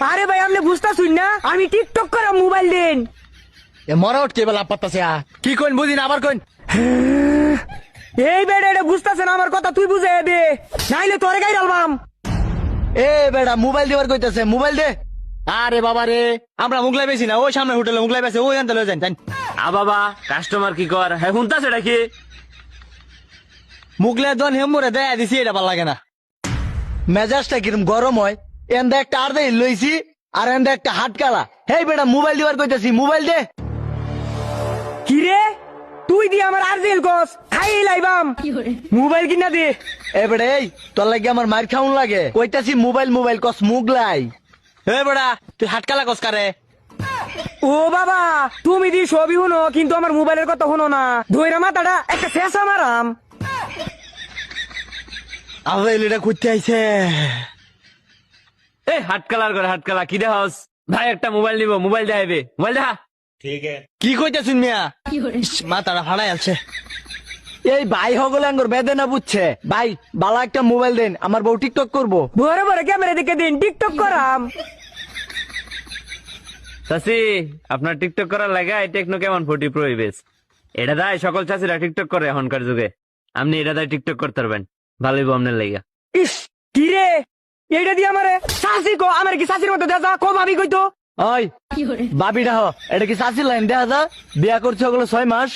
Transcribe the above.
আরে ভাই আপনি বুঝতেছুন না আমি টিকটক করা মোবাইল দেন এ মরা উঠকে বেলা পাত্তাছে কি কইন বুঝিন আবার কইন এই বেড়ে এটা বুঝতেছেন আমার কথা তুই বুঝে দে নাইলে তোরে গাই ডালবাম এ বেড়া মোবাইল দিবার কইতাছে মোবাইল দে আরে বাবা রে আমরা মুগলাই বেশি না ওই সামনে হোটেলে মুগলাই বেশি ওই আনতে লয়ে যান আ বাবা কাস্টমার কি কর হ্যাঁ শুনতাছে এটা কি মুগলাই দন হেমরে দেয়া দিছি এটা ভাল লাগে না মেজাজটা কিরম গরম হয় এন্দা একটা আর দেই লইছি আর এন্দা একটা হাট কালা হেই বেটা মোবাইল দিবার কইতাছি মোবাইল দে কি রে তুই দি আমার আরজেল কস খাই লাইবাম মোবাইল কিনা দে এ বেটা এই তোর লাগে আমার মার খাউন লাগে কইতাছি মোবাইল মোবাইল কস মুগলাই হে বেটা তুই হাট কালা কস কারে ও বাবা তুমি দি সবই শুনো কিন্তু আমার মোবাইলের কথা শুনো না ধইরা মাথাটা একটা শেষ আমারাম আবার এটা করতে আইছে এ হাট কালার করে হাট কালা কি দেখাস ভাই একটা মোবাইল নিব মোবাইল দেখাইবে মোবাইল দেখা কি কইতাছুন মিয়া মাথাটা ফাড়াই আছে এই ভাই হগলে আঙ্গুর বেদনা বুঝছে ভাই বালা একটা মোবাইল দেন আমার বউ টিকটক করবো ভরে ভরে ক্যামেরা দেখে দিন টিকটক করাম চাচি আপনার টিকটক করার লাগা এই টেকনো কেমন 40 প্রো ইবেস এটা দায় সকল চাচিরা টিকটক করে এখনকার যুগে আপনি এটা দায় টিকটক করতে পারবেন ভালোই আপনার লাগা ইস কি রে এইটা দিয়ে আমারে শাসি কো আমার কি শাসির মতো দেখা কো ভাবি কইতো ওই বাবিটা হ এটা কি চাষির লাইন দেখা যা বিয়া করছে ওগুলো 6 মাস